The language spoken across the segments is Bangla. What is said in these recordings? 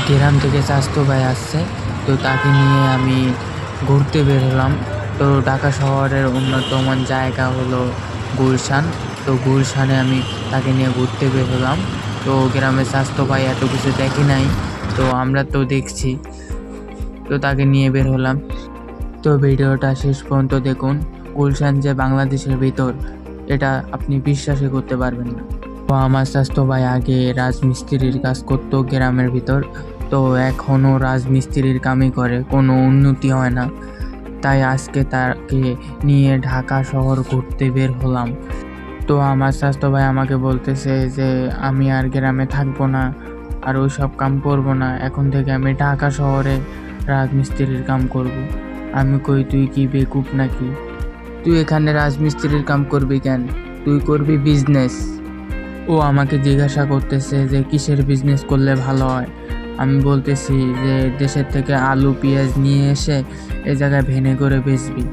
গ্রাম থেকে স্বাস্থ্য ভাই আসছে, তো তাকে নিয়ে আমি ঘুরতে বের হলাম। তো ঢাকা শহরের অন্যতম জায়গা হলো গুলশান। তো গুলশানে আমি তাকে নিয়ে ঘুরতে বের হলাম। তো গ্রামের স্বাস্থ্য ভাই এত কিছু দেখি নাই, তো আমরা তো দেখছি, তো তাকে নিয়ে বের হলাম। তো ভিডিওটা শেষ পর্যন্ত দেখুন। গুলশান যে বাংলাদেশের ভিতর, এটা আপনি বিশ্বাসই করতে পারবেন না। তো আমার স্বাস্থ্য ভাই আগে রাজমিস্ত্রির কাজ করতো গ্রামের ভিতর, তো এখনও রাজমিস্ত্রির কামই করে, কোনো উন্নতি হয় না। তাই আজকে তাকে নিয়ে ঢাকা শহর ঘুরতে বের হলাম। তো আমার স্বাস্থ্য ভাই আমাকে বলতেছে যে আমি আর গ্রামে থাকবো না, আর ওই সব কাম করবো না, এখন থেকে আমি ঢাকা শহরে রাজমিস্ত্রির কাম করব। আমি কই, তুই কি বেকুব নাকি? তুই এখানে রাজমিস্ত্রির কাম করবি কেন? তুই করবি বিজনেস। ও আমাকে জিজ্ঞাসা করতেছে যে কিসের বিজনেস করলে ভালো হয়। আমি বলতেছি যে দেশের থেকে আলু পেঁয়াজ নিয়ে এসে এই জায়গায় ভেনে করে বেচবি,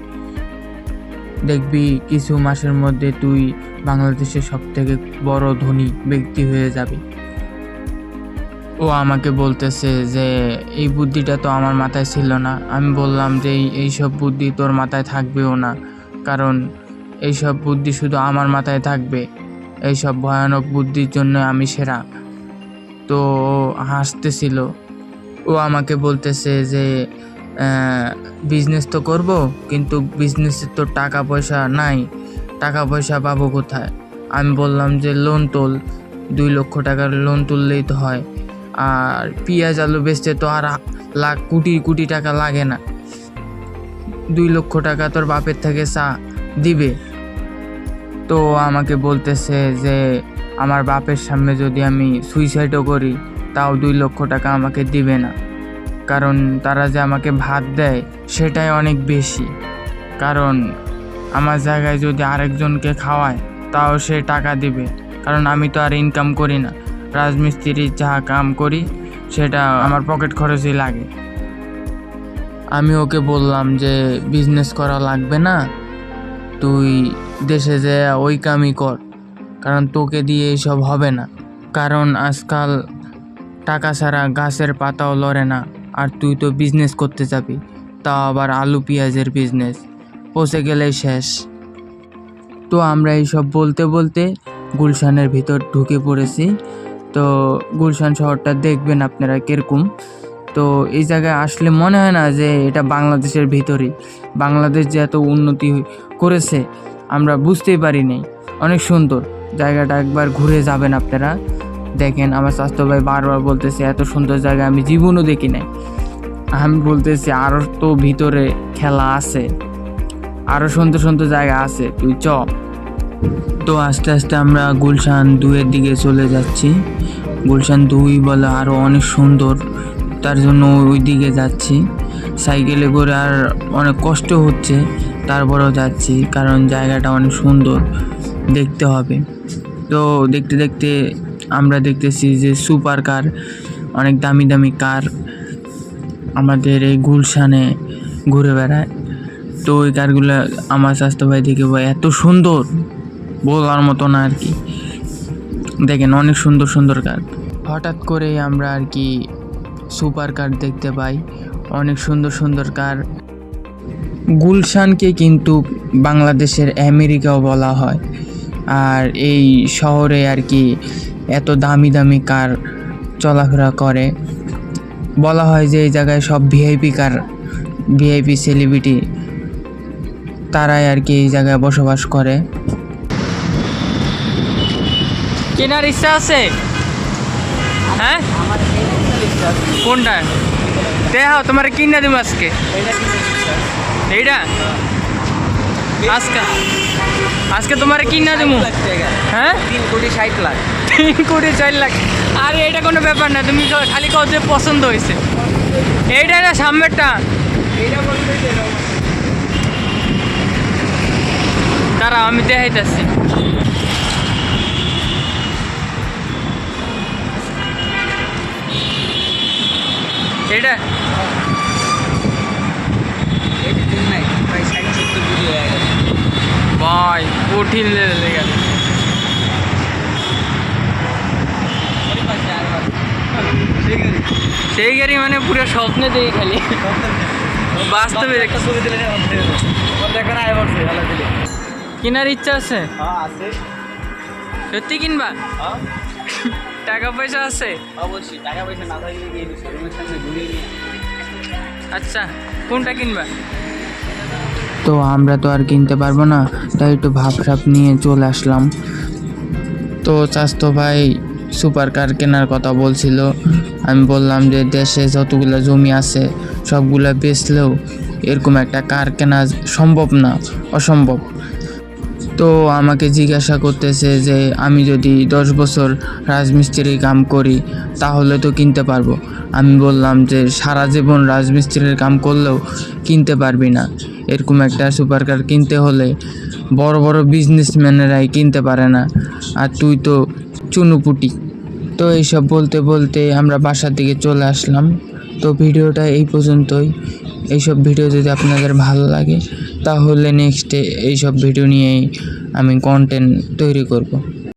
দেখবি কিছু মাসের মধ্যে তুই বাংলাদেশের সবথেকে বড় ধনী ব্যক্তি হয়ে যাবি। ও আমাকে বলতেছে যে এই বুদ্ধিটা তো আমার মাথায় ছিল না। আমি বললাম যে এইসব বুদ্ধি তোর মাথায় থাকবেও না, কারণ এইসব বুদ্ধি শুধু আমার মাথায় থাকবে। এইসব ভয়ানক বুদ্ধির জন্য আমি সেরা। তো ও হাসতেছিল। ও আমাকে বলতেছে যে বিজনেস তো করব, কিন্তু বিজনেসের তো টাকা পয়সা নাই, টাকা পয়সা পাবো কোথায়? আমি বললাম যে লোন তোল, 2 লক্ষ টাকার লোন তুললেই তো হয়। আর পেঁয়াজ আলু বেচতে তো আর লাখ কোটি কোটি টাকা লাগে না। 2 লক্ষ টাকা তোর বাপের থেকে চা দিবে। তো আমাকে বলতেছে যে আমার বাপের সামনে যদি আমি সুইসাইডও করি, তাও 2 লক্ষ টাকা আমাকে দিবে না, কারণ তারা যে আমাকে ভাত দেয় সেটাই অনেক বেশি। কারণ আমার জায়গায় যদি আরেকজনকে খাওয়ায়, তাও সে টাকা দিবে, কারণ আমি তো আর ইনকাম করি না। রাজমিস্ত্রির যা কাম করি সেটা আমার পকেট খরচই লাগে। আমি ওকে বললাম যে বিজনেস করা লাগবে না, তুই দেশে যে ওই কামই কর, কারণ তোকে দিয়ে এইসব হবে না। কারণ আজকাল টাকা ছাড়া গাছের পাতাও লড়ে না। আর তুই তো বিজনেস করতে যাবি, তাও আবার আলু পেঁয়াজের বিজনেস, পচে গেলেই শেষ। তো আমরা এইসব বলতে বলতে গুলশানের ভিতর ঢুকে পড়েছি। তো গুলশান শহরটা দেখবেন আপনারা কীরকম। তো এই জায়গায় আসলে মনে হয় না যে এটা বাংলাদেশের ভিতরেই। বাংলাদেশ যে এত উন্নতি করেছে আমরা বুঝতেই পারিনি। অনেক সুন্দর জায়গাটা, একবার ঘুরে যাবেন আপনারা। দেখেন, আমার স্বাস্থ্য ভাই বারবার বলতেছে এত সুন্দর জায়গা আমি জীবনও দেখি নাই। আমি বলতেছি আরও তো ভিতরে খেলা আছে, আরও সুন্দর সুন্দর জায়গা আছে, তুই চ। তো আস্তে আস্তে আমরা গুলশান 2-এর দিকে চলে যাচ্ছি। গুলশান 2 বলে আরও অনেক সুন্দর, তার জন্য ওই দিকে যাচ্ছি। সাইকেলে করে আর অনেক কষ্ট হচ্ছে, তারপরেও যাচ্ছি, কারণ জায়গাটা অনেক সুন্দর, দেখতে হবে। তো দেখতে দেখতে আমরা দেখতেছি যে সুপার কার, অনেক দামি দামি কার আমাদের এই গুলশানে ঘুরে বেড়ায়। তো ওই কারগুলো আমার স্বাস্থ্য ভাই দেখে ভাই এত সুন্দর, বলার মতো না আর কি। দেখেন অনেক সুন্দর সুন্দর কার। হঠাৎ করেই আমরা আর কি সুপার কার দেখতে পাই, অনেক সুন্দর সুন্দর কার। গুলশানকে কিন্তু বাংলাদেশের আমেরিকাও বলা হয়। আর এই শহরে আর কি এত দামি দামি কার চলাফেরা করে। বলা হয় যে এই জায়গায় সব ভিআইপি কার, ভিআইপি সেলিব্রিটি, তারাই আর কি এই জায়গায় বসবাস করে। কেনার ইচ্ছা আছে? হ্যাঁ, কোনটা দেখাও, তোমার কিনা দিব আজকে। এইটা আজকে আজকে তোমার কিনা দিব। হ্যাঁ, 3,60,00,000। 3,40,00,000। আরে এটা কোনো ব্যাপার না, তুমি খালি কও যে পছন্দ হয়েছে। এইটা না, সামনেরটা। দাঁড়াও আমি দেখাইতেছি। এটা ভাই কঠিন লেগে গেল। ঠিক আছে। সেই গাড়ি মানে পুরো স্বপ্নে দেখি খালি, বাস্তবে কেনার ইচ্ছা আছে? সত্যি কিনবা? টাকা পয়সা আছে? অবশ্যই টাকা পয়সা না থাকলে কি শোরুমের সামনে ঘুরিয়ে নিয়ে। আচ্ছা, কোনটা কিনবা? তো আমরা তো আর কিনতে পারবো না, তাই একটু ভাবসাব নিয়ে চলে আসলাম। তো চাচতো ভাই সুপার কার কেনার কথা বলছিল। আমি বললাম যে দেশে যতগুলো জমি আছে সবগুলো বেচলেও এরকম একটা কার কেনা সম্ভব না, অসম্ভব। তো আমাকে জিজ্ঞাসা করতেছে যে আমি যদি 10 বছর রাজমিস্ত্রির কাম করি তাহলে তো কিনতে পারবো। আমি বললাম যে সারা জীবন রাজমিস্ত্রির কাম করলেও কিনতে পারবি না। এরকম একটা সুপার কার কিনতে হলে বড় বড় বিজনেসম্যানেরাই কিনতে পারে না, আর তুই তো চুনুপুটি। তো এইসব বলতে বলতে আমরা বাসার দিকে চলে আসলাম। তো ভিডিওটা এই পর্যন্তই। এইসব ভিডিও যদি আপনাদের ভালো লাগে তাহলে নেক্সটে এইসব ভিডিও নিয়েই আমি কন্টেন্ট তৈরি করব।